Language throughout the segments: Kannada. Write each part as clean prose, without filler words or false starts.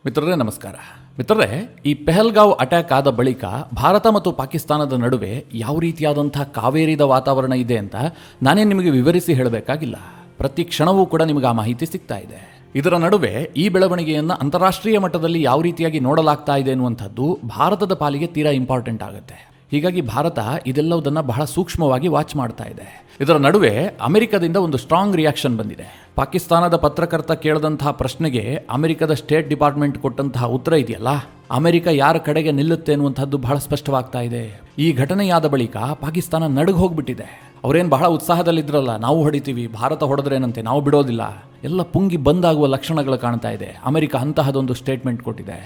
ಮಿತ್ರರೇ ನಮಸ್ಕಾರ. ಮಿತ್ರರೇ, ಈ ಪೆಹಲ್ಗಾವ್ ಅಟ್ಯಾಕ್ ಆದ ಬಳಿಕ ಭಾರತ ಮತ್ತು ಪಾಕಿಸ್ತಾನದ ನಡುವೆ ಯಾವ ರೀತಿಯಾದಂಥ ಕಾವೇರಿದ ವಾತಾವರಣ ಇದೆ ಅಂತ ನಾನೇ ನಿಮಗೆ ವಿವರಿಸಿ ಹೇಳಬೇಕಾಗಿಲ್ಲ. ಪ್ರತಿ ಕ್ಷಣವೂ ಕೂಡ ನಿಮಗೆ ಆ ಮಾಹಿತಿ ಸಿಗ್ತಾ ಇದೆ. ಇದರ ನಡುವೆ ಈ ಬೆಳವಣಿಗೆಯನ್ನು ಅಂತಾರಾಷ್ಟ್ರೀಯ ಮಟ್ಟದಲ್ಲಿ ಯಾವ ರೀತಿಯಾಗಿ ನೋಡಲಾಗ್ತಾ ಇದೆ ಅನ್ನುವಂಥದ್ದು ಭಾರತದ ಪಾಲಿಗೆ ತೀರಾ ಇಂಪಾರ್ಟೆಂಟ್ ಆಗುತ್ತೆ. ಹೀಗಾಗಿ ಭಾರತ ಇದೆಲ್ಲವುದನ್ನು ಬಹಳ ಸೂಕ್ಷ್ಮವಾಗಿ ವಾಚ್ ಮಾಡ್ತಾ ಇದೆ. ಇದರ ನಡುವೆ ಅಮೆರಿಕದಿಂದ ಒಂದು ಸ್ಟ್ರಾಂಗ್ ರಿಯಾಕ್ಷನ್ ಬಂದಿದೆ. ಪಾಕಿಸ್ತಾನದ ಪತ್ರಕರ್ತ ಕೇಳಿದಂತಹ ಪ್ರಶ್ನೆಗೆ ಅಮೆರಿಕದ ಸ್ಟೇಟ್ ಡಿಪಾರ್ಟ್ಮೆಂಟ್ ಕೊಟ್ಟಂತಹ ಉತ್ತರ ಇದೆಯಲ್ಲ, ಅಮೆರಿಕ ಯಾರ ಕಡೆಗೆ ನಿಲ್ಲುತ್ತೆ ಅನ್ನುವಂಥದ್ದು ಬಹಳ ಸ್ಪಷ್ಟವಾಗ್ತಾ ಇದೆ. ಈ ಘಟನೆಯಾದ ಬಳಿಕ ಪಾಕಿಸ್ತಾನ ನಡುಗ್ ಹೋಗ್ಬಿಟ್ಟಿದೆ. ಅವರೇನು ಬಹಳ ಉತ್ಸಾಹದಲ್ಲಿದ್ರಲ್ಲ, ನಾವು ಹೊಡಿತೀವಿ, ಭಾರತ ಹೊಡೆದ್ರೇನಂತೆ, ನಾವು ಬಿಡೋದಿಲ್ಲ, ಎಲ್ಲ ಪುಂಗಿ ಬಂದಾಗುವ ಲಕ್ಷಣಗಳು ಕಾಣ್ತಾ ಇದೆ. ಅಮೆರಿಕ ಅಂತಹದೊಂದು ಸ್ಟೇಟ್ಮೆಂಟ್ ಕೊಟ್ಟಿದೆ.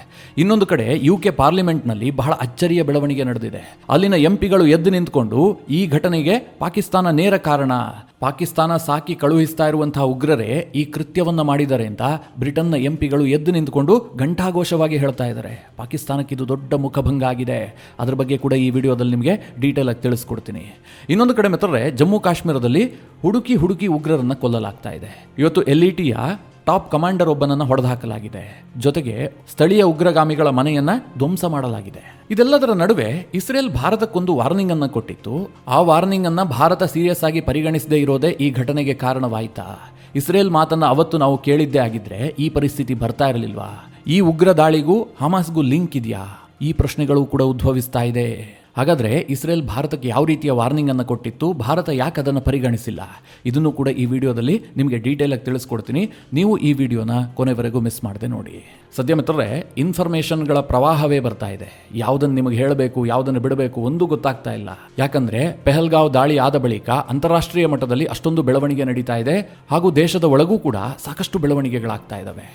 ಇನ್ನೊಂದು ಕಡೆ UK ಪಾರ್ಲಿಮೆಂಟ್ನಲ್ಲಿ ಬಹಳ ಅಚ್ಚರಿಯ ಬೆಳವಣಿಗೆ ನಡೆದಿದೆ. ಅಲ್ಲಿನ ಎಂಪಿಗಳು ಎದ್ದು ನಿಂತ್ಕೊಂಡು ಈ ಘಟನೆಗೆ ಪಾಕಿಸ್ತಾನ ನೇರ ಕಾರಣ, ಪಾಕಿಸ್ತಾನ ಸಾಕಿ ಕಳುಹಿಸ್ತಾ ಇರುವಂತಹ ಉಗ್ರರೇ ಈ ಕೃತ್ಯವನ್ನ ಮಾಡಿದ್ದಾರೆ ಅಂತ ಬ್ರಿಟನ್ನ ಎಂಪಿಗಳು ಎದ್ದು ನಿಂತ್ಕೊಂಡು ಘಂಟಾಘೋಷವಾಗಿ ಹೇಳ್ತಾ ಇದ್ದಾರೆ. ಪಾಕಿಸ್ತಾನಕ್ಕೆ ಇದು ದೊಡ್ಡ ಮುಖಭಂಗ ಆಗಿದೆ. ಅದರ ಬಗ್ಗೆ ಕೂಡ ಈ ವಿಡಿಯೋದಲ್ಲಿ ನಿಮಗೆ ಡೀಟೇಲ್ ಆಗಿ ತಿಳಿಸ್ಕೊಡ್ತೀನಿ. ಇನ್ನೊಂದು ಕಡೆ ಮಿತ್ರರೇ, ಜಮ್ಮು ಕಾಶ್ಮೀರದಲ್ಲಿ ಹುಡುಕಿ ಉಗ್ರರನ್ನ ಕೊಲ್ಲಲಾಗ್ತಾ ಇದೆ. ಇವತ್ತು LETಯ ಟಾಪ್ ಕಮಾಂಡರ್ ಒಬ್ಬನನ್ನು ಹೊಡೆದು ಹಾಕಲಾಗಿದೆ. ಜೊತೆಗೆ ಸ್ಥಳೀಯ ಉಗ್ರಗಾಮಿಗಳ ಮನೆಯನ್ನ ಧ್ವಂಸ ಮಾಡಲಾಗಿದೆ. ಇದೆಲ್ಲದರ ನಡುವೆ ಇಸ್ರೇಲ್ ಭಾರತಕ್ಕೊಂದು ವಾರ್ನಿಂಗ್ ಅನ್ನು ಕೊಟ್ಟಿತ್ತು. ಆ ವಾರ್ನಿಂಗ್ ಅನ್ನ ಭಾರತ ಸೀರಿಯಸ್ ಆಗಿ ಪರಿಗಣಿಸದೇ ಇರೋದೇ ಈ ಘಟನೆಗೆ ಕಾರಣವಾಯಿತಾ? ಇಸ್ರೇಲ್ ಮಾತನ್ನ ಅವತ್ತು ನಾವು ಕೇಳಿದ್ದೇ ಆಗಿದ್ರೆ ಈ ಪರಿಸ್ಥಿತಿ ಬರ್ತಾ ಇರಲಿಲ್ವಾ? ಈ ಉಗ್ರ ದಾಳಿಗೂ ಹಮಾಸ್ಗೂ ಲಿಂಕ್ ಇದೆಯಾ? ಈ ಪ್ರಶ್ನೆಗಳು ಕೂಡ ಉದ್ಭವಿಸ್ತಾ ಇದೆ. ಹಾಗಾದರೆ ಇಸ್ರೇಲ್ ಭಾರತಕ್ಕೆ ಯಾವ ರೀತಿಯ ವಾರ್ನಿಂಗ್ ಅನ್ನು ಕೊಟ್ಟಿತ್ತು, ಭಾರತ ಯಾಕೆ ಅದನ್ನು ಪರಿಗಣಿಸಿಲ್ಲ, ಇದನ್ನು ಕೂಡ ಈ ವಿಡಿಯೋದಲ್ಲಿ ನಿಮಗೆ ಡೀಟೇಲ್ ಆಗಿ ತಿಳಿಸ್ಕೊಡ್ತೀನಿ. ನೀವು ಈ ವಿಡಿಯೋನ ಕೊನೆವರೆಗೂ ಮಿಸ್ ಮಾಡದೆ ನೋಡಿ. ಸದ್ಯ ಮಿತ್ರರೇ, ಇನ್ಫಾರ್ಮೇಷನ್ಗಳ ಪ್ರವಾಹವೇ ಬರ್ತಾ ಇದೆ. ಯಾವುದನ್ನು ನಿಮಗೆ ಹೇಳಬೇಕು, ಯಾವುದನ್ನು ಬಿಡಬೇಕು ಒಂದು ಗೊತ್ತಾಗ್ತಾ ಇಲ್ಲ. ಯಾಕಂದ್ರೆ ಪೆಹಲ್ಗಾವ್ ದಾಳಿ ಆದ ಬಳಿಕ ಅಂತಾರಾಷ್ಟ್ರೀಯ ಮಟ್ಟದಲ್ಲಿ ಅಷ್ಟೊಂದು ಬೆಳವಣಿಗೆ ನಡೀತಾ ಇದೆ, ಹಾಗೂ ದೇಶದ ಒಳಗೂ ಕೂಡ ಸಾಕಷ್ಟು ಬೆಳವಣಿಗೆಗಳಾಗ್ತಾ ಇದ್ದಾವೆ.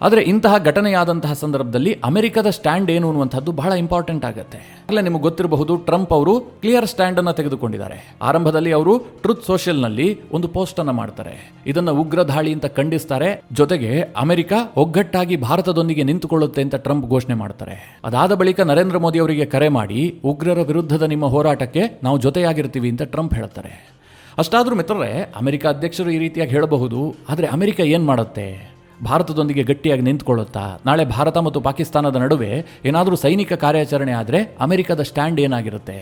ಆದರೆ ಇಂತಹ ಘಟನೆಯಾದಂತಹ ಸಂದರ್ಭದಲ್ಲಿ ಅಮೆರಿಕದ ಸ್ಟ್ಯಾಂಡ್ ಏನು ಅನ್ನುವಂಥದ್ದು ಬಹಳ ಇಂಪಾರ್ಟೆಂಟ್ ಆಗುತ್ತೆ. ಅಲ್ಲೇ ನಿಮಗೆ ಗೊತ್ತಿರಬಹುದು, ಟ್ರಂಪ್ ಅವರು ಕ್ಲಿಯರ್ ಸ್ಟ್ಯಾಂಡ್ ಅನ್ನು ತೆಗೆದುಕೊಂಡಿದ್ದಾರೆ. ಆರಂಭದಲ್ಲಿ ಅವರು ಟ್ರುತ್ ಸೋಷಿಯಲ್ನಲ್ಲಿ ಒಂದು ಪೋಸ್ಟ್ ಅನ್ನು ಮಾಡ್ತಾರೆ. ಇದನ್ನ ಉಗ್ರ ದಾಳಿ ಅಂತ ಖಂಡಿಸ್ತಾರೆ. ಜೊತೆಗೆ ಅಮೆರಿಕ ಒಗ್ಗಟ್ಟಾಗಿ ಭಾರತದೊಂದಿಗೆ ನಿಂತುಕೊಳ್ಳುತ್ತೆ ಅಂತ ಟ್ರಂಪ್ ಘೋಷಣೆ ಮಾಡ್ತಾರೆ. ಅದಾದ ಬಳಿಕ ನರೇಂದ್ರ ಮೋದಿ ಅವರಿಗೆ ಕರೆ ಮಾಡಿ ಉಗ್ರರ ವಿರುದ್ಧದ ನಿಮ್ಮ ಹೋರಾಟಕ್ಕೆ ನಾವು ಜೊತೆಯಾಗಿರ್ತೀವಿ ಅಂತ ಟ್ರಂಪ್ ಹೇಳ್ತಾರೆ. ಅಷ್ಟಾದರೂ ಮಿತ್ರರೇ, ಅಮೆರಿಕ ಅಧ್ಯಕ್ಷರು ಈ ರೀತಿಯಾಗಿ ಹೇಳಬಹುದು. ಆದರೆ ಅಮೆರಿಕ ಏನು ಮಾಡುತ್ತೆ? ಭಾರತದೊಂದಿಗೆ ಗಟ್ಟಿಯಾಗಿ ನಿಂತ್ಕೊಳ್ಳುತ್ತಾ? ನಾಳೆ ಭಾರತ ಮತ್ತು ಪಾಕಿಸ್ತಾನದ ನಡುವೆ ಏನಾದರೂ ಸೈನಿಕ ಕಾರ್ಯಾಚರಣೆ ಆದರೆ ಅಮೆರಿಕದ ಸ್ಟ್ಯಾಂಡ್ ಏನಾಗಿರುತ್ತೆ?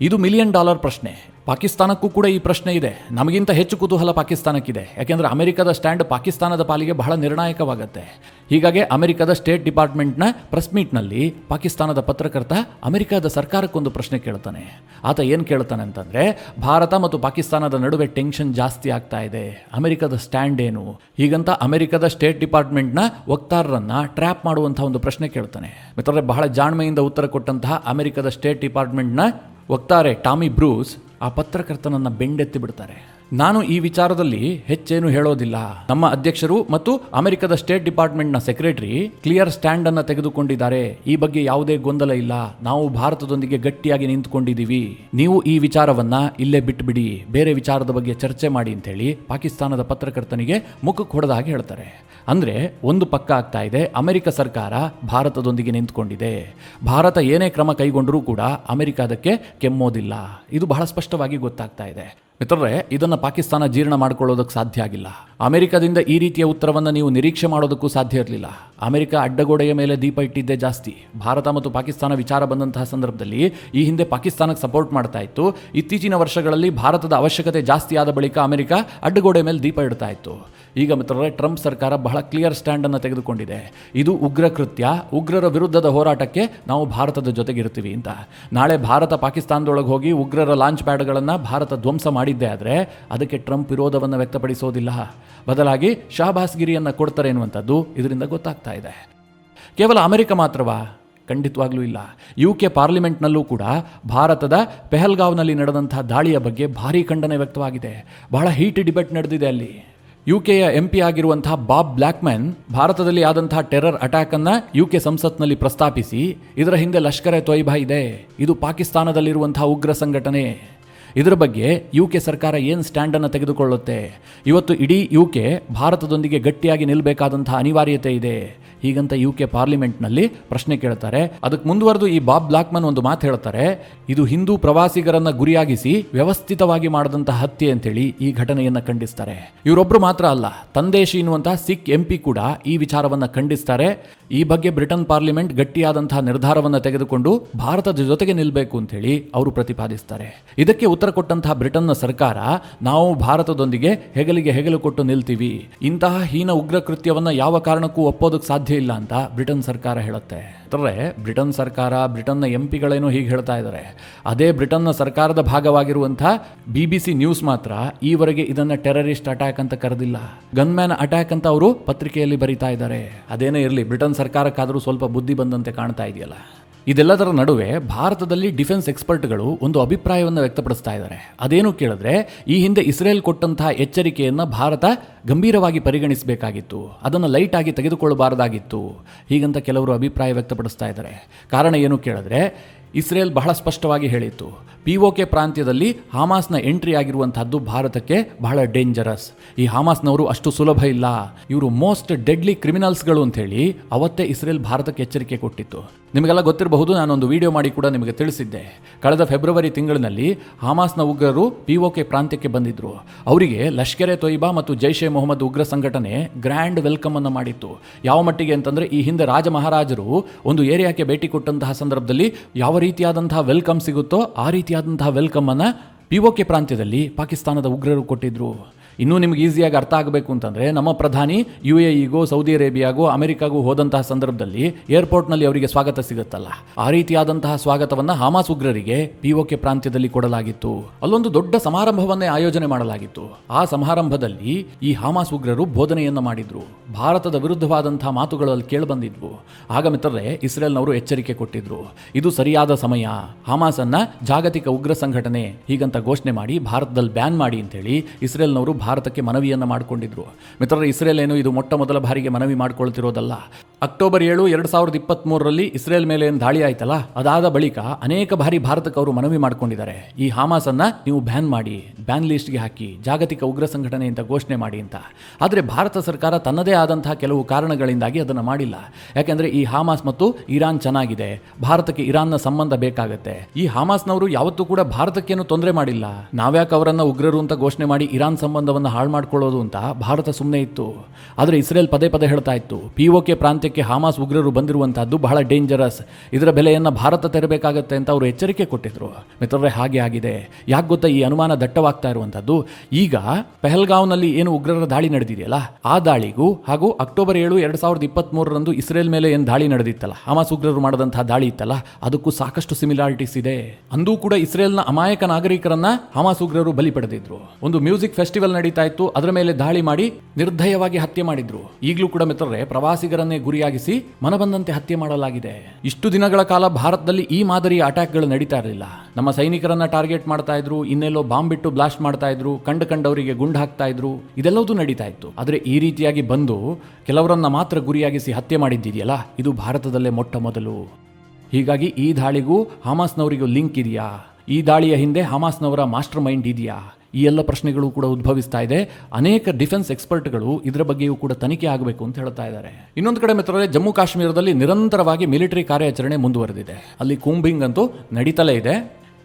ಇದು $1 ಮಿಲಿಯನ್ ಪ್ರಶ್ನೆ. ಪಾಕಿಸ್ತಾನಕ್ಕೂ ಕೂಡ ಈ ಪ್ರಶ್ನೆ ಇದೆ. ನಮಗಿಂತ ಹೆಚ್ಚು ಕುತೂಹಲ ಪಾಕಿಸ್ತಾನಕ್ಕಿದೆ. ಯಾಕೆಂದರೆ ಅಮೆರಿಕದ ಸ್ಟ್ಯಾಂಡ್ ಪಾಕಿಸ್ತಾನದ ಪಾಲಿಗೆ ಬಹಳ ನಿರ್ಣಾಯಕವಾಗುತ್ತೆ. ಹೀಗಾಗಿ ಅಮೆರಿಕದ ಸ್ಟೇಟ್ ಡಿಪಾರ್ಟ್ಮೆಂಟ್ನ ಪ್ರೆಸ್ ಮೀಟ್ನಲ್ಲಿ ಪಾಕಿಸ್ತಾನದ ಪತ್ರಕರ್ತ ಅಮೆರಿಕದ ಸರ್ಕಾರಕ್ಕೊಂದು ಪ್ರಶ್ನೆ ಕೇಳ್ತಾನೆ. ಆತ ಏನು ಕೇಳ್ತಾನೆ ಅಂತಂದರೆ, ಭಾರತ ಮತ್ತು ಪಾಕಿಸ್ತಾನದ ನಡುವೆ ಟೆನ್ಷನ್ ಜಾಸ್ತಿ ಆಗ್ತಾ ಇದೆ, ಅಮೆರಿಕದ ಸ್ಟ್ಯಾಂಡ್ ಏನು? ಹೀಗಂತ ಅಮೆರಿಕದ ಸ್ಟೇಟ್ ಡಿಪಾರ್ಟ್ಮೆಂಟ್ನ ವಕ್ತಾರರನ್ನ ಟ್ರ್ಯಾಪ್ ಮಾಡುವಂತಹ ಒಂದು ಪ್ರಶ್ನೆ ಕೇಳ್ತಾನೆ. ಮಿತ್ರರೇ, ಬಹಳ ಜಾಣ್ಮೆಯಿಂದ ಉತ್ತರ ಕೊಟ್ಟಂತಹ ಅಮೆರಿಕದ ಸ್ಟೇಟ್ ಡಿಪಾರ್ಟ್ಮೆಂಟ್ನ ವಕ್ತಾರೆ ಟಾಮಿ ಬ್ರೂಸ್ ಆ ಪತ್ರಕರ್ತನನ್ನ ಬೆಂಡೆತ್ತಿ ಬಿಡ್ತಾರೆ. ನಾನು ಈ ವಿಚಾರದಲ್ಲಿ ಹೆಚ್ಚೇನು ಹೇಳೋದಿಲ್ಲ. ನಮ್ಮ ಅಧ್ಯಕ್ಷರು ಮತ್ತು ಅಮೆರಿಕದ ಸ್ಟೇಟ್ ಡಿಪಾರ್ಟ್ಮೆಂಟ್ನ ಸೆಕ್ರೆಟರಿ ಕ್ಲಿಯರ್ ಸ್ಟ್ಯಾಂಡ್ ಅನ್ನು ತೆಗೆದುಕೊಂಡಿದ್ದಾರೆ. ಈ ಬಗ್ಗೆ ಯಾವುದೇ ಗೊಂದಲ ಇಲ್ಲ. ನಾವು ಭಾರತದೊಂದಿಗೆ ಗಟ್ಟಿಯಾಗಿ ನಿಂತುಕೊಂಡಿದ್ದೀವಿ. ನೀವು ಈ ವಿಚಾರವನ್ನ ಇಲ್ಲೇ ಬಿಟ್ಬಿಡಿ, ಬೇರೆ ವಿಚಾರದ ಬಗ್ಗೆ ಚರ್ಚೆ ಮಾಡಿ ಅಂತ ಹೇಳಿ ಪಾಕಿಸ್ತಾನದ ಪತ್ರಕರ್ತನಿಗೆ ಮುಖಕ್ಕೆ ಹೊಡೆದ ಹಾಗೆ ಹೇಳ್ತಾರೆ. ಅಂದ್ರೆ ಒಂದು ಪಕ್ಕ ಆಗ್ತಾ ಇದೆ, ಅಮೆರಿಕ ಸರ್ಕಾರ ಭಾರತದೊಂದಿಗೆ ನಿಂತುಕೊಂಡಿದೆ. ಭಾರತ ಏನೇ ಕ್ರಮ ಕೈಗೊಂಡರೂ ಕೂಡ ಅಮೆರಿಕ ಅದಕ್ಕೆ ಕೆಮ್ಮೋದಿಲ್ಲ. ಇದು ಬಹಳ ಸ್ಪಷ್ಟವಾಗಿ ಗೊತ್ತಾಗ್ತಾ ಇದೆ. ಮಿತ್ರರೇ, ಇದನ್ನು ಪಾಕಿಸ್ತಾನ ಜೀರ್ಣ ಮಾಡ್ಕೊಳ್ಳೋದಕ್ಕೆ ಸಾಧ್ಯ ಆಗಿಲ್ಲ. ಅಮೆರಿಕದಿಂದ ಈ ರೀತಿಯ ಉತ್ತರವನ್ನು ನೀವು ನಿರೀಕ್ಷೆ ಮಾಡೋದಕ್ಕೂ ಸಾಧ್ಯ ಇರಲಿಲ್ಲ. ಅಮೆರಿಕ ಅಡ್ಡಗೋಡೆಯ ಮೇಲೆ ದೀಪ ಇಟ್ಟಿದ್ದೇ ಜಾಸ್ತಿ. ಭಾರತ ಮತ್ತು ಪಾಕಿಸ್ತಾನ ವಿಚಾರ ಬಂದಂತಹ ಸಂದರ್ಭದಲ್ಲಿ ಈ ಹಿಂದೆ ಪಾಕಿಸ್ತಾನಕ್ಕೆ ಸಪೋರ್ಟ್ ಮಾಡ್ತಾ ಇತ್ತು. ಇತ್ತೀಚಿನ ವರ್ಷಗಳಲ್ಲಿ ಭಾರತದ ಅವಶ್ಯಕತೆ ಜಾಸ್ತಿ ಆದ ಬಳಿಕ ಅಮೆರಿಕ ಅಡ್ಡಗೋಡೆ ಮೇಲೆ ದೀಪ ಇಡ್ತಾ ಇತ್ತು. ಈಗ ಮಿತ್ರರೇ, ಟ್ರಂಪ್ ಸರ್ಕಾರ ಬಹಳ ಕ್ಲಿಯರ್ ಸ್ಟ್ಯಾಂಡ್ ಅನ್ನು ತೆಗೆದುಕೊಂಡಿದೆ. ಇದು ಉಗ್ರ ಕೃತ್ಯ, ಉಗ್ರರ ವಿರುದ್ಧದ ಹೋರಾಟಕ್ಕೆ ನಾವು ಭಾರತದ ಜೊತೆಗಿರ್ತೀವಿ ಅಂತ. ನಾಳೆ ಭಾರತ ಪಾಕಿಸ್ತಾನದೊಳಗೆ ಹೋಗಿ ಉಗ್ರರ ಲಾಂಚ್ ಪ್ಯಾಡ್ಗಳನ್ನು ಭಾರತ ಧ್ವಂಸ ಮಾಡಿದ್ದೇ ಆದರೆ ಅದಕ್ಕೆ ಟ್ರಂಪ್ ವಿರೋಧವನ್ನು ವ್ಯಕ್ತಪಡಿಸೋದಿಲ್ಲ. ಬದಲಾಗಿ ಶಹಬಾಸ್ಗಿರಿಯನ್ನು ಕೊಡ್ತಾರೆ ಎನ್ನುವಂಥದ್ದು ಇದರಿಂದ ಗೊತ್ತಾಗ್ತಾ ಇದೆ. ಕೇವಲ ಅಮೆರಿಕ ಮಾತ್ರವಾ? ಖಂಡಿತವಾಗ್ಲೂ ಇಲ್ಲ. UK ಪಾರ್ಲಿಮೆಂಟ್ನಲ್ಲೂ ಕೂಡ ಭಾರತದ ಪೆಹಲ್ಗಾವ್ನಲ್ಲಿ ನಡೆದಂತಹ ದಾಳಿಯ ಬಗ್ಗೆ ಭಾರೀ ಖಂಡನೆ ವ್ಯಕ್ತವಾಗಿದೆ. ಬಹಳ ಹೀಟ್ ಡಿಬೇಟ್ ನಡೆದಿದೆ ಅಲ್ಲಿ. UKಯ MP ಆಗಿರುವಂತಹ ಬಾಬ್ ಬ್ಲ್ಯಾಕ್ಮನ್ ಭಾರತದಲ್ಲಿ ಆದಂತಹ ಟೆರರ್ ಅಟ್ಯಾಕ್ ಅನ್ನ UK ಸಂಸತ್ನಲ್ಲಿ ಪ್ರಸ್ತಾಪಿಸಿ, ಇದರ ಹಿಂದೆ ಲಷ್ಕರ್ ಎ ತೊಯ್ಬಾ ಇದೆ, ಇದು ಪಾಕಿಸ್ತಾನದಲ್ಲಿರುವಂತಹ ಉಗ್ರ ಸಂಘಟನೆ, ಇದರ ಬಗ್ಗೆ UK ಸರ್ಕಾರ ಏನು ಸ್ಟ್ಯಾಂಡನ್ನು ತೆಗೆದುಕೊಳ್ಳುತ್ತೆ? ಇವತ್ತು ಇಡೀ UK ಭಾರತದೊಂದಿಗೆ ಗಟ್ಟಿಯಾಗಿ ನಿಲ್ಲಬೇಕಾದಂತಹ ಅನಿವಾರ್ಯತೆ ಇದೆ. ಹೀಗಂತ UK ಪಾರ್ಲಿಮೆಂಟ್ನಲ್ಲಿ ಪ್ರಶ್ನೆ ಕೇಳ್ತಾರೆ. ಅದಕ್ಕೆ ಮುಂದುವರೆದು ಈ ಬಾಬ್ ಬ್ಲಾಕ್ಮನ್ ಒಂದು ಮಾತು ಹೇಳ್ತಾರೆ, ಇದು ಹಿಂದೂ ಪ್ರವಾಸಿಗರನ್ನ ಗುರಿಯಾಗಿಸಿ ವ್ಯವಸ್ಥಿತವಾಗಿ ಮಾಡಿದಂತಹ ಹತ್ಯೆ ಅಂತೇಳಿ ಈ ಘಟನೆಯನ್ನ ಖಂಡಿಸ್ತಾರೆ. ಇವರೊಬ್ರು ಮಾತ್ರ ಅಲ್ಲ, ತಂದೇಶಿ ಎನ್ನುವಂತಹ ಸಿಖ್ MP ಕೂಡ ಈ ವಿಚಾರವನ್ನ ಖಂಡಿಸ್ತಾರೆ. ಈ ಬಗ್ಗೆ ಬ್ರಿಟನ್ ಪಾರ್ಲಿಮೆಂಟ್ ಗಟ್ಟಿಯಾದಂತಹ ನಿರ್ಧಾರವನ್ನು ತೆಗೆದುಕೊಂಡು ಭಾರತದ ಜೊತೆಗೆ ನಿಲ್ಲಬೇಕು ಅಂತ ಹೇಳಿ ಅವರು ಪ್ರತಿಪಾದಿಸ್ತಾರೆ. ಇದಕ್ಕೆ ಉತ್ತರ ಕೊಟ್ಟಂತಹ ಬ್ರಿಟನ್ನ ಸರ್ಕಾರ, ನಾವು ಭಾರತದೊಂದಿಗೆ ಹೆಗಲಿಗೆ ಹೆಗಲು ಕೊಟ್ಟು ನಿಲ್ತೀವಿ, ಇಂತಹ ಹೀನ ಉಗ್ರ ಕೃತ್ಯವನ್ನ ಯಾವ ಕಾರಣಕ್ಕೂ ಒಪ್ಪೋದಕ್ಕೆ ಸಾಧ್ಯ ಇಲ್ಲ ಅಂತ ಬ್ರಿಟನ್ ಸರ್ಕಾರ ಹೇಳುತ್ತೆ. ಅಂದರೆ ಬ್ರಿಟನ್ ಸರ್ಕಾರ, ಬ್ರಿಟನ್ನ MP ಹೀಗೆ ಹೇಳ್ತಾ ಇದ್ದಾರೆ. ಅದೇ ಬ್ರಿಟನ್ನ ಸರ್ಕಾರದ ಭಾಗವಾಗಿರುವಂತಹ BBC ನ್ಯೂಸ್ ಮಾತ್ರ ಈವರೆಗೆ ಇದನ್ನ ಟೆರರಿಸ್ಟ್ ಅಟ್ಯಾಕ್ ಅಂತ ಕರೆದಿಲ್ಲ, ಗನ್ಮ್ಯಾನ್ ಅಟ್ಯಾಕ್ ಅಂತ ಅವರು ಪತ್ರಿಕೆಯಲ್ಲಿ ಬರೀತಾ ಇದ್ದಾರೆ. ಅದೇನೇ ಇರಲಿ, ಬ್ರಿಟನ್ ಸರ್ಕಾರಕ್ಕಾದರೂ ಸ್ವಲ್ಪ ಬುದ್ಧಿ ಬಂದಂತೆ ಕಾಣ್ತಾ ಇದೆಯಲ್ಲ. ಇದೆಲ್ಲದರ ನಡುವೆ ಭಾರತದಲ್ಲಿ ಡಿಫೆನ್ಸ್ ಎಕ್ಸ್ಪರ್ಟ್ಗಳು ಒಂದು ಅಭಿಪ್ರಾಯವನ್ನು ವ್ಯಕ್ತಪಡಿಸ್ತಾ ಇದ್ದಾರೆ. ಅದೇನು ಕೇಳಿದ್ರೆ, ಈ ಹಿಂದೆ ಇಸ್ರೇಲ್ ಕೊಟ್ಟಂತಹ ಎಚ್ಚರಿಕೆಯನ್ನು ಭಾರತ ಗಂಭೀರವಾಗಿ ಪರಿಗಣಿಸಬೇಕಾಗಿತ್ತು, ಅದನ್ನು ಲೈಟ್ ಆಗಿ ತೆಗೆದುಕೊಳ್ಳಬಾರದಾಗಿತ್ತು, ಹೀಗಂತ ಕೆಲವರು ಅಭಿಪ್ರಾಯ ವ್ಯಕ್ತಪಡಿಸ್ತಾ ಇದ್ದಾರೆ. ಕಾರಣ ಏನು ಕೇಳಿದ್ರೆ, ಇಸ್ರೇಲ್ ಬಹಳ ಸ್ಪಷ್ಟವಾಗಿ ಹೇಳಿತ್ತು, POK ಪ್ರಾಂತ್ಯದಲ್ಲಿ ಹಮಾಸ್ನ ಎಂಟ್ರಿ ಆಗಿರುವಂತಹದ್ದು ಭಾರತಕ್ಕೆ ಬಹಳ ಡೇಂಜರಸ್, ಈ ಹಮಾಸ್ನವರು ಅಷ್ಟು ಸುಲಭ ಇಲ್ಲ, ಇವರು ಮೋಸ್ಟ್ ಡೆಡ್ಲಿ ಕ್ರಿಮಿನಲ್ಸ್ಗಳು ಅಂತ ಹೇಳಿ ಅವತ್ತೇ ಇಸ್ರೇಲ್ ಭಾರತಕ್ಕೆ ಎಚ್ಚರಿಕೆ ಕೊಟ್ಟಿತ್ತು. ನಿಮಗೆಲ್ಲ ಗೊತ್ತಿರಬಹುದು, ನಾನೊಂದು ವಿಡಿಯೋ ಮಾಡಿ ಕೂಡ ನಿಮಗೆ ತಿಳಿಸಿದ್ದೆ. ಕಳೆದ ಫೆಬ್ರವರಿ ತಿಂಗಳಿನಲ್ಲಿ ಹಮಾಸ್ನ ಉಗ್ರರು POK ಪ್ರಾಂತ್ಯಕ್ಕೆ ಬಂದಿದ್ರು. ಅವರಿಗೆ ಲಷ್ಕರ್ ಎ ತೊಯ್ಬಾ ಮತ್ತು ಜೈಷ್ ಎ ಮೊಹಮ್ಮದ್ ಉಗ್ರ ಸಂಘಟನೆ ಗ್ರ್ಯಾಂಡ್ ವೆಲ್ಕಮ್ ಅನ್ನು ಮಾಡಿತ್ತು. ಯಾವ ಮಟ್ಟಿಗೆ ಅಂತಂದ್ರೆ, ಈ ಹಿಂದೆ ರಾಜ ಮಹಾರಾಜರು ಒಂದು ಏರಿಯಾಕ್ಕೆ ಭೇಟಿ ಕೊಟ್ಟಂತಹ ಸಂದರ್ಭದಲ್ಲಿ ಯಾವ ರೀತಿಯಾದಂತಹ ವೆಲ್ಕಮ್ ಸಿಗುತ್ತೋ ಆ ರೀತಿಯಾದಂತಹ ವೆಲ್ಕಮ್ ಅನ್ನ POK ಪ್ರಾಂತ್ಯದಲ್ಲಿ ಪಾಕಿಸ್ತಾನದ ಉಗ್ರರು ಕೊಟ್ಟಿದ್ರು. ಇನ್ನೂ ನಿಮ್ಗೆ ಈಸಿಯಾಗಿ ಅರ್ಥ ಆಗಬೇಕು ಅಂತಂದರೆ, ನಮ್ಮ ಪ್ರಧಾನಿ UAEಗೋ ಸೌದಿ ಅರೇಬಿಯಾಗೋ ಅಮೆರಿಕಾಗೂ ಹೋದಂತಹ ಸಂದರ್ಭದಲ್ಲಿ ಏರ್ಪೋರ್ಟ್ನಲ್ಲಿ ಅವರಿಗೆ ಸ್ವಾಗತ ಸಿಗುತ್ತಲ್ಲ, ಆ ರೀತಿಯಾದಂತಹ ಸ್ವಾಗತವನ್ನು ಹಮಾಸ್ ಉಗ್ರರಿಗೆ POK ಪ್ರಾಂತ್ಯದಲ್ಲಿ ಕೊಡಲಾಗಿತ್ತು. ಅಲ್ಲೊಂದು ದೊಡ್ಡ ಸಮಾರಂಭವನ್ನೇ ಆಯೋಜನೆ ಮಾಡಲಾಗಿತ್ತು. ಆ ಸಮಾರಂಭದಲ್ಲಿ ಈ ಹಮಾಸ್ ಉಗ್ರರು ಬೋಧನೆಯನ್ನು ಮಾಡಿದ್ರು, ಭಾರತದ ವಿರುದ್ಧವಾದಂತಹ ಮಾತುಗಳು ಅಲ್ಲಿ ಕೇಳಿಬಂದಿದ್ವು. ಆಗ ಮಿತ್ರರೇ, ಇಸ್ರೇಲ್ನವರು ಎಚ್ಚರಿಕೆ ಕೊಟ್ಟಿದ್ರು, ಇದು ಸರಿಯಾದ ಸಮಯ, ಹಮಾಸನ್ನ ಜಾಗತಿಕ ಉಗ್ರ ಸಂಘಟನೆ ಹೀಗಂತ ಘೋಷಣೆ ಮಾಡಿ ಭಾರತದಲ್ಲಿ ಬ್ಯಾನ್ ಮಾಡಿ ಅಂತೇಳಿ ಇಸ್ರೇಲ್ನವರು ಭಾರತಕ್ಕೆ ಮನವಿಯನ್ನು ಮಾಡಿಕೊಂಡಿದ್ರು. ಮಿತ್ರರೇ, ಇಸ್ರೇಲ್ ಏನು ಇದು ಮೊಟ್ಟ ಮೊದಲ ಬಾರಿಗೆ ಮನವಿ ಮಾಡ್ಕೊಳ್ತಿರೋದಲ್ಲ. ಅಕ್ಟೋಬರ್ 7, 2023ರಲ್ಲಿ ಇಸ್ರೇಲ್ ಮೇಲೆ ಏನು ದಾಳಿ ಆಯ್ತಲ್ಲ, ಅದಾದ ಬಳಿಕ ಅನೇಕ ಬಾರಿ ಭಾರತಕ್ಕೆ ಅವರು ಮನವಿ ಮಾಡ್ಕೊಂಡಿದ್ದಾರೆ, ಈ ಹಮಾಸನ್ನ ನೀವು ಬ್ಯಾನ್ ಮಾಡಿ, ಬ್ಯಾನ್ ಲಿಸ್ಟ್ಗೆ ಹಾಕಿ, ಜಾಗತಿಕ ಉಗ್ರ ಸಂಘಟನೆ ಅಂತ ಘೋಷಣೆ ಮಾಡಿ ಅಂತ. ಆದರೆ ಭಾರತ ಸರ್ಕಾರ ತನ್ನದೇ ಆದಂತಹ ಕೆಲವು ಕಾರಣಗಳಿಂದಾಗಿ ಅದನ್ನು ಮಾಡಿಲ್ಲ. ಯಾಕೆಂದ್ರೆ ಈ ಹಮಾಸ್ ಮತ್ತು ಇರಾನ್ ಚೆನ್ನಾಗಿದೆ, ಭಾರತಕ್ಕೆ ಇರಾನ್ನ ಸಂಬಂಧ ಬೇಕಾಗತ್ತೆ. ಈ ಹಮಾಸ್ನವರು ಯಾವತ್ತೂ ಕೂಡ ಭಾರತಕ್ಕೇನು ತೊಂದರೆ ಮಾಡಿಲ್ಲ, ನಾವ್ಯಾಕೆ ಅವರನ್ನ ಉಗ್ರರು ಅಂತ ಘೋಷಣೆ ಮಾಡಿ ಇರಾನ್ ಸಂಬಂಧವನ್ನು ಹಾಳು ಮಾಡ್ಕೊಳ್ಳೋದು ಅಂತ ಭಾರತ ಸುಮ್ಮನೆ ಇತ್ತು. ಆದರೆ ಇಸ್ರೇಲ್ ಪದೇ ಪದೇ ಹೇಳ್ತಾ ಇತ್ತು, POK ಪ್ರಾಂತ್ಯಕ್ಕೆ ಹಮಾಸ್ ಉಗ್ರರು ಬಂದಿರುವಂತಹದ್ದು ಬಹಳ ಡೇಂಜರಸ್, ಇದರ ಬೆಲೆಯನ್ನು ಭಾರತ ತೆರಬೇಕಾಗತ್ತೆ ಅಂತ ಅವರು ಎಚ್ಚರಿಕೆ ಕೊಟ್ಟಿದ್ರು. ಮಿತ್ರರೇ, ಹಾಗೆ ಆಗಿದೆ. ಯಾಕೆ ಗೊತ್ತಾ ಈ ಅನುಮಾನ ದಟ್ಟವಾಗ್ತಾ ಇರುವಂತದ್ದು? ಈಗ ಪೆಹಲ್ಗಾವ್ನಲ್ಲಿ ಏನು ಉಗ್ರರ ದಾಳಿ ನಡೆದಿದೆಯಲ್ಲ, ಆ ದಾಳಿಗೂ ಹಾಗೂ ಅಕ್ಟೋಬರ್ 7, 2023ರಂದು ಇಸ್ರೇಲ್ ಮೇಲೆ ಏನು ದಾಳಿ ನಡೆದಿತ್ತಲ್ಲ, ಹಮಾಸ್ ಉಗ್ರರು ಮಾಡಿದಂತಹ ದಾಳಿ ಇತ್ತಲ್ಲ, ಅದಕ್ಕೂ ಸಾಕಷ್ಟು ಸಿಮಿಲಾರಿಟೀಸ್ ಇದೆ. ಅಂದೂ ಕೂಡ ಇಸ್ರೇಲ್ನ ಅಮಾಯಕ ನಾಗರಿಕರನ್ನ ಹಮಾಸ್ ಉಗ್ರರು ಬಲಿ ಪಡೆದಿದ್ರು. ಒಂದು ಮ್ಯೂಸಿಕ್ ಫೆಸ್ಟಿವಲ್ ನಡೀತಾ ಇತ್ತು, ಅದರ ಮೇಲೆ ದಾಳಿ ಮಾಡಿ ನಿರ್ದಯವಾಗಿ ಹತ್ಯೆ ಮಾಡಿದ್ರು. ಈಗಲೂ ಕೂಡ ಮಿತ್ರರೇ, ಪ್ರವಾಸಿಗರನ್ನೇ ಗುರಿಯಾಗಿಸಿ ಮನಬಂದಂತೆ ಹತ್ಯೆ ಮಾಡಲಾಗಿದೆ. ಇಷ್ಟು ದಿನಗಳ ಕಾಲ ಭಾರತದಲ್ಲಿ ಈ ಮಾದರಿಯ ಅಟ್ಯಾಕ್ಗಳು ನಡೀತಾ ಇರಲಿಲ್ಲ. ನಮ್ಮ ಸೈನಿಕರನ್ನ ಟಾರ್ಗೆಟ್ ಮಾಡ್ತಾ ಇದ್ರು, ಇನ್ನೆಲ್ಲೋ ಬಾಂಬ್ ಬಿಟ್ಟು ಬ್ಲಾಸ್ಟ್ ಮಾಡ್ತಾ ಇದ್ರು, ಕಂಡವರಿಗೆ ಗುಂಡು ಹಾಕ್ತಾ ಇದ್ರು, ಇದೆಲ್ಲವೂ ನಡೀತಾ ಇತ್ತು. ಆದರೆ ಈ ರೀತಿಯಾಗಿ ಬಂದು ಕೆಲವರನ್ನ ಮಾತ್ರ ಗುರಿಯಾಗಿಸಿ ಹತ್ಯೆ ಮಾಡಿದ್ದಿದೆಯಲ್ಲ, ಇದು ಭಾರತದಲ್ಲೇ ಮೊಟ್ಟ ಮೊದಲು. ಹೀಗಾಗಿ ಈ ದಾಳಿಗೂ ಹಮಾಸ್ನವರಿಗೂ ಲಿಂಕ್ ಇದೆಯಾ? ಈ ದಾಳಿಯ ಹಿಂದೆ ಹಮಾಸ್ನವರ ಮಾಸ್ಟರ್ ಮೈಂಡ್ ಇದೆಯಾ? ಈ ಎಲ್ಲ ಪ್ರಶ್ನೆಗಳು ಕೂಡ ಉದ್ಭವಿಸ್ತಾ ಇದೆ. ಅನೇಕ ಡಿಫೆನ್ಸ್ ಎಕ್ಸ್ಪರ್ಟ್ಗಳು ಇದರ ಬಗ್ಗೆಯೂ ಕೂಡ ತನಿಖೆ ಆಗಬೇಕು ಅಂತ ಹೇಳ್ತಾ ಇದ್ದಾರೆ. ಇನ್ನೊಂದು ಕಡೆ ಮಿತ್ರರೇ, ಜಮ್ಮು ಕಾಶ್ಮೀರದಲ್ಲಿ ನಿರಂತರವಾಗಿ ಮಿಲಿಟರಿ ಕಾರ್ಯಾಚರಣೆ ಮುಂದುವರೆದಿದೆ. ಅಲ್ಲಿ ಕೂಂಬಿಂಗ್ ಅಂತೂ ನಡೀತಲೇ ಇದೆ.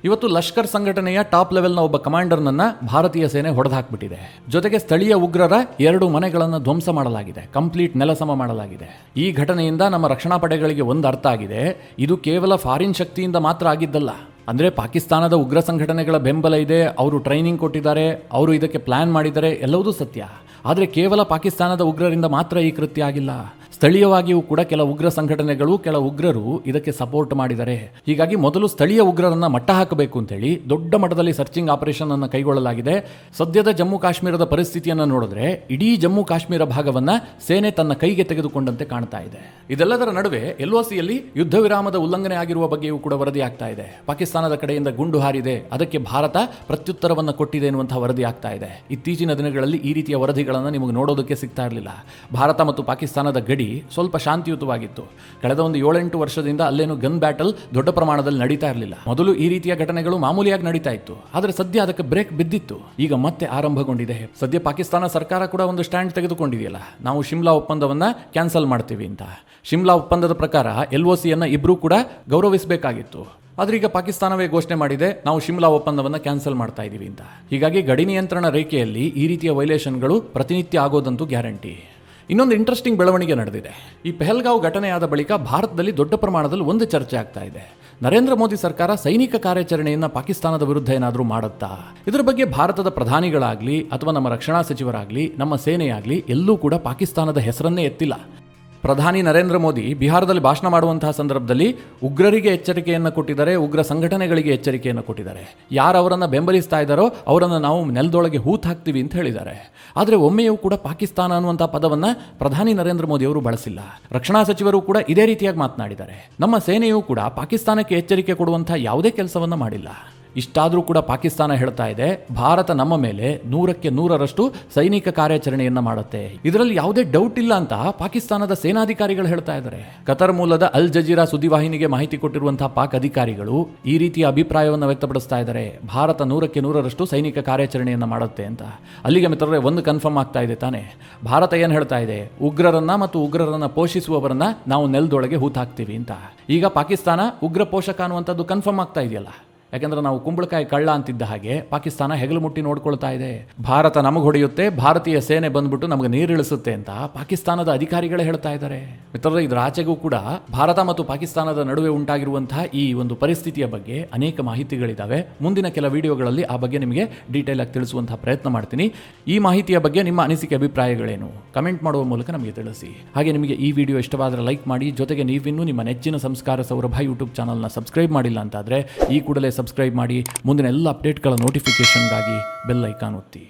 ಇವತ್ತು ಲಷ್ಕರ್ ಸಂಘಟನೆಯ ಟಾಪ್ ಲೆವೆಲ್ನ ಒಬ್ಬ ಕಮಾಂಡರ್ನನ್ನ ಭಾರತೀಯ ಸೇನೆ ಹೊಡೆದಾಕ್ಬಿಟ್ಟಿದೆ. ಜೊತೆಗೆ ಸ್ಥಳೀಯ ಉಗ್ರರ 2 ಮನೆಗಳನ್ನು ಧ್ವಂಸ ಮಾಡಲಾಗಿದೆ, ಕಂಪ್ಲೀಟ್ ನೆಲಸಮ ಮಾಡಲಾಗಿದೆ. ಈ ಘಟನೆಯಿಂದ ನಮ್ಮ ರಕ್ಷಣಾ ಪಡೆಗಳಿಗೆ ಒಂದು ಅರ್ಥ ಆಗಿದೆ, ಇದು ಕೇವಲ ಫಾರಿನ್ ಶಕ್ತಿಯಿಂದ ಮಾತ್ರ ಆಗಿದ್ದಲ್ಲ. ಅಂದರೆ ಪಾಕಿಸ್ತಾನದ ಉಗ್ರ ಸಂಘಟನೆಗಳ ಬೆಂಬಲ ಇದೆ, ಅವರು ಟ್ರೈನಿಂಗ್ ಕೊಟ್ಟಿದ್ದಾರೆ, ಅವರು ಇದಕ್ಕೆ ಪ್ಲಾನ್ ಮಾಡಿದ್ದಾರೆ, ಎಲ್ಲವೂ ಸತ್ಯ. ಆದರೆ ಕೇವಲ ಪಾಕಿಸ್ತಾನದ ಉಗ್ರರಿಂದ ಮಾತ್ರ ಈ ಕೃತ್ಯ ಆಗಿಲ್ಲ. ಸ್ಥಳೀಯವಾಗಿಯೂ ಕೂಡ ಕೆಲ ಉಗ್ರ ಸಂಘಟನೆಗಳು, ಕೆಲ ಉಗ್ರರು ಇದಕ್ಕೆ ಸಪೋರ್ಟ್ ಮಾಡಿದ್ದಾರೆ. ಹೀಗಾಗಿ ಮೊದಲು ಸ್ಥಳೀಯ ಉಗ್ರರನ್ನ ಮಟ್ಟ ಹಾಕಬೇಕು ಅಂತೇಳಿ ದೊಡ್ಡ ಮಟ್ಟದಲ್ಲಿ ಸರ್ಚಿಂಗ್ ಆಪರೇಷನ್ ಅನ್ನು ಕೈಗೊಳ್ಳಲಾಗಿದೆ. ಸದ್ಯದ ಜಮ್ಮು ಕಾಶ್ಮೀರದ ಪರಿಸ್ಥಿತಿಯನ್ನು ನೋಡಿದ್ರೆ ಇಡೀ ಜಮ್ಮು ಕಾಶ್ಮೀರ ಭಾಗವನ್ನ ಸೇನೆ ತನ್ನ ಕೈಗೆ ತೆಗೆದುಕೊಂಡಂತೆ ಕಾಣ್ತಾ ಇದೆ. ಇದೆಲ್ಲದರ ನಡುವೆ LOCಯಲ್ಲಿ ಯುದ್ಧ ವಿರಾಮದ ಉಲ್ಲಂಘನೆ ಆಗಿರುವ ಬಗ್ಗೆಯೂ ಕೂಡ ವರದಿ ಆಗ್ತಾ ಇದೆ. ಪಾಕಿಸ್ತಾನದ ಕಡೆಯಿಂದ ಗುಂಡು ಹಾರಿದೆ, ಅದಕ್ಕೆ ಭಾರತ ಪ್ರತ್ಯುತ್ತರವನ್ನು ಕೊಟ್ಟಿದೆ ಎನ್ನುವಂತಹ ವರದಿ ಆಗ್ತಾ ಇದೆ. ಇತ್ತೀಚಿನ ದಿನಗಳಲ್ಲಿ ಈ ರೀತಿಯ ವರದಿಗಳನ್ನು ನಿಮಗೆ ನೋಡೋದಕ್ಕೆ ಸಿಗ್ತಾ ಇರಲಿಲ್ಲ. ಭಾರತ ಮತ್ತು ಪಾಕಿಸ್ತಾನದ ಗಡಿ ಸ್ವಲ್ಪ ಶಾಂತಿಯುತವಾಗಿತ್ತು. ಕಳೆದ ಒಂದು 7-8 ವರ್ಷದಿಂದ ಅಲ್ಲೇನು ಗನ್ ಬ್ಯಾಟಲ್ ದೊಡ್ಡ ಪ್ರಮಾಣದಲ್ಲಿ ನಡೀತಾ ಇರಲಿಲ್ಲ. ಮೊದಲು ಈ ರೀತಿಯ ಘಟನೆಗಳು ಮಾಮೂಲಿಯಾಗಿ ನಡೀತಾ ಇತ್ತು, ಆದರೆ ಸದ್ಯ ಅದಕ್ಕೆ ಬ್ರೇಕ್ ಬಿದ್ದಿತ್ತು. ಈಗ ಮತ್ತೆ ಆರಂಭಗೊಂಡಿದೆ. ಸದ್ಯ ಪಾಕಿಸ್ತಾನ ಸರ್ಕಾರ ಕೂಡ ಒಂದು ಸ್ಟ್ಯಾಂಡ್ ತೆಗೆದುಕೊಂಡಿದೆಯಲ್ಲ, ನಾವು ಶಿಮ್ಲಾ ಒಪ್ಪಂದವನ್ನ ಕ್ಯಾನ್ಸಲ್ ಮಾಡ್ತೀವಿ ಅಂತ. ಶಿಮ್ಲಾ ಒಪ್ಪಂದದ ಪ್ರಕಾರ LOCಯನ್ನು ಇಬ್ಬರೂ ಕೂಡ ಗೌರವಿಸಬೇಕಾಗಿತ್ತು. ಆದ್ರೆ ಈಗ ಪಾಕಿಸ್ತಾನವೇ ಘೋಷಣೆ ಮಾಡಿದೆ, ನಾವು ಶಿಮ್ಲಾ ಒಪ್ಪಂದವನ್ನು ಕ್ಯಾನ್ಸಲ್ ಮಾಡ್ತಾ ಇದೀವಿ ಅಂತ. ಹೀಗಾಗಿ ಗಡಿ ನಿಯಂತ್ರಣ ರೇಖೆಯಲ್ಲಿ ಈ ರೀತಿಯ ವೈಲೇಷನ್ಗಳು ಪ್ರತಿನಿತ್ಯ ಆಗೋದಂತೂ ಗ್ಯಾರಂಟಿ. ಇನ್ನೊಂದು ಇಂಟ್ರೆಸ್ಟಿಂಗ್ ಬೆಳವಣಿಗೆ ನಡೆದಿದೆ. ಈ ಪೆಹಲ್ಗಾವ್ ಘಟನೆಯಾದ ಬಳಿಕ ಭಾರತದಲ್ಲಿ ದೊಡ್ಡ ಪ್ರಮಾಣದಲ್ಲಿ ಒಂದು ಚರ್ಚೆ ಆಗ್ತಾ ಇದೆ. ನರೇಂದ್ರ ಮೋದಿ ಸರ್ಕಾರ ಸೈನಿಕ ಕಾರ್ಯಾಚರಣೆಯನ್ನು ಪಾಕಿಸ್ತಾನದ ವಿರುದ್ಧ ಏನಾದರೂ ಮಾಡುತ್ತಾ? ಇದರ ಬಗ್ಗೆ ಭಾರತದ ಪ್ರಧಾನಿಗಳಾಗಲಿ ಅಥವಾ ನಮ್ಮ ರಕ್ಷಣಾ ಸಚಿವರಾಗಲಿ ನಮ್ಮ ಸೇನೆಯಾಗಲಿ ಎಲ್ಲೂ ಕೂಡ ಪಾಕಿಸ್ತಾನದ ಹೆಸರನ್ನೇ ಎತ್ತಿಲ್ಲ. ಪ್ರಧಾನಿ ನರೇಂದ್ರ ಮೋದಿ ಬಿಹಾರದಲ್ಲಿ ಭಾಷಣ ಮಾಡುವಂತಹ ಸಂದರ್ಭದಲ್ಲಿ ಉಗ್ರರಿಗೆ ಎಚ್ಚರಿಕೆಯನ್ನು ಕೊಟ್ಟಿದ್ದಾರೆ, ಉಗ್ರ ಸಂಘಟನೆಗಳಿಗೆ ಎಚ್ಚರಿಕೆಯನ್ನು ಕೊಟ್ಟಿದ್ದಾರೆ. ಯಾರು ಅವರನ್ನು ಬೆಂಬಲಿಸ್ತಾ ಇದ್ದಾರೋ ಅವರನ್ನು ನಾವು ನೆಲದೊಳಗೆ ಹೂತು ಹಾಕ್ತೀವಿ ಅಂತ ಹೇಳಿದ್ದಾರೆ. ಆದರೆ ಒಮ್ಮೆಯೂ ಕೂಡ ಪಾಕಿಸ್ತಾನ ಅನ್ನುವಂಥ ಪದವನ್ನು ಪ್ರಧಾನಿ ನರೇಂದ್ರ ಮೋದಿ ಅವರು ಬಳಸಿಲ್ಲ. ರಕ್ಷಣಾ ಸಚಿವರು ಕೂಡ ಇದೇ ರೀತಿಯಾಗಿ ಮಾತನಾಡಿದ್ದಾರೆ. ನಮ್ಮ ಸೇನೆಯೂ ಕೂಡ ಪಾಕಿಸ್ತಾನಕ್ಕೆ ಎಚ್ಚರಿಕೆ ಕೊಡುವಂಥ ಯಾವುದೇ ಕೆಲಸವನ್ನು ಮಾಡಿಲ್ಲ. ಇಷ್ಟಾದರೂ ಕೂಡ ಪಾಕಿಸ್ತಾನ ಹೇಳ್ತಾ ಇದೆ, ಭಾರತ ನಮ್ಮ ಮೇಲೆ 100ಕ್ಕೆ 100ರಷ್ಟು ಸೈನಿಕ ಕಾರ್ಯಾಚರಣೆಯನ್ನು ಮಾಡುತ್ತೆ, ಇದರಲ್ಲಿ ಯಾವುದೇ ಡೌಟ್ ಇಲ್ಲ ಅಂತ ಪಾಕಿಸ್ತಾನದ ಸೇನಾಧಿಕಾರಿಗಳು ಹೇಳ್ತಾ ಇದ್ದಾರೆ. ಕತರ್ ಮೂಲದ ಅಲ್ ಜಜೀರಾ ಸುದ್ದಿವಾಹಿನಿಗೆ ಮಾಹಿತಿ ಕೊಟ್ಟಿರುವಂತಹ ಪಾಕ್ ಅಧಿಕಾರಿಗಳು ಈ ರೀತಿಯ ಅಭಿಪ್ರಾಯವನ್ನು ವ್ಯಕ್ತಪಡಿಸ್ತಾ ಇದ್ದಾರೆ, ಭಾರತ 100ಕ್ಕೆ 100ರಷ್ಟು ಸೈನಿಕ ಕಾರ್ಯಾಚರಣೆಯನ್ನು ಮಾಡುತ್ತೆ ಅಂತ. ಅಲ್ಲಿಗೆ ಮಿತ್ರರೇ ಒಂದು ಕನ್ಫರ್ಮ್ ಆಗ್ತಾ ಇದೆ ತಾನೆ, ಭಾರತ ಏನು ಹೇಳ್ತಾ ಇದೆ, ಉಗ್ರರನ್ನ ಮತ್ತು ಉಗ್ರರನ್ನ ಪೋಷಿಸುವವರನ್ನ ನಾವು ನೆಲದೊಳಗೆ ಹೂತಾಕ್ತೀವಿ ಅಂತ. ಈಗ ಪಾಕಿಸ್ತಾನ ಉಗ್ರ ಪೋಷಕ ಅನ್ನುವಂಥದ್ದು ಕನ್ಫರ್ಮ್ ಆಗ್ತಾ ಇದೆಯಲ್ಲ. ಯಾಕಂದ್ರೆ ನಾವು ಕುಂಬಳಕಾಯಿ ಕಳ್ಳ ಅಂತಿದ್ದ ಹಾಗೆ ಪಾಕಿಸ್ತಾನ ಹೆಗಲು ಮುಟ್ಟಿ ನೋಡ್ಕೊಳ್ತಾ ಇದೆ. ಭಾರತ ನಮಗೆ ಹೊಡೆಯುತ್ತೆ, ಭಾರತೀಯ ಸೇನೆ ಬಂದ್ಬಿಟ್ಟು ನಮಗೆ ನೀರಿಳಿಸುತ್ತೆ ಅಂತ ಪಾಕಿಸ್ತಾನದ ಅಧಿಕಾರಿಗಳೇ ಹೇಳ್ತಾ ಇದ್ದಾರೆ. ಮಿತ್ರರೇ, ಇದರ ಆಚೆಗೂ ಕೂಡ ಭಾರತ ಮತ್ತು ಪಾಕಿಸ್ತಾನದ ನಡುವೆ ಉಂಟಾಗಿರುವಂತಹ ಈ ಒಂದು ಪರಿಸ್ಥಿತಿಯ ಬಗ್ಗೆ ಅನೇಕ ಮಾಹಿತಿಗಳಿದ್ದಾವೆ. ಮುಂದಿನ ಕೆಲ ವಿಡಿಯೋಗಳಲ್ಲಿ ಆ ಬಗ್ಗೆ ನಿಮಗೆ ಡೀಟೇಲ್ ಆಗಿ ತಿಳಿಸುವಂತಹ ಪ್ರಯತ್ನ ಮಾಡ್ತೀನಿ. ಈ ಮಾಹಿತಿಯ ಬಗ್ಗೆ ನಿಮ್ಮ ಅನಿಸಿಕೆ ಅಭಿಪ್ರಾಯಗಳೇನು ಕಮೆಂಟ್ ಮಾಡುವ ಮೂಲಕ ನಮಗೆ ತಿಳಿಸಿ. ಹಾಗೆ ನಿಮಗೆ ಈ ವಿಡಿಯೋ ಇಷ್ಟವಾದರೆ ಲೈಕ್ ಮಾಡಿ. ಜೊತೆಗೆ ನೀವಿನ್ನೂ ನಿಮ್ಮ ನೆಚ್ಚಿನ ಸಂಸ್ಕಾರ ಸೌರಭ ಯೂಟ್ಯೂಬ್ ಚಾನಲ್ನ ಸಬ್ಸ್ಕ್ರೈಬ್ ಮಾಡಿಲ್ಲ ಅಂತಾದರೆ ಈ ಕೂಡಲೇ ಸಬ್ಸ್ಕ್ರೈಬ್ ಮಾಡಿ. ಮುಂದಿನ ಎಲ್ಲ ಅಪ್ಡೇಟ್ಗಳ ನೋಟಿಫಿಕೇಷನ್ಗಾಗಿ ಬೆಲ್ ಐಕಾನ್ ಒತ್ತಿ.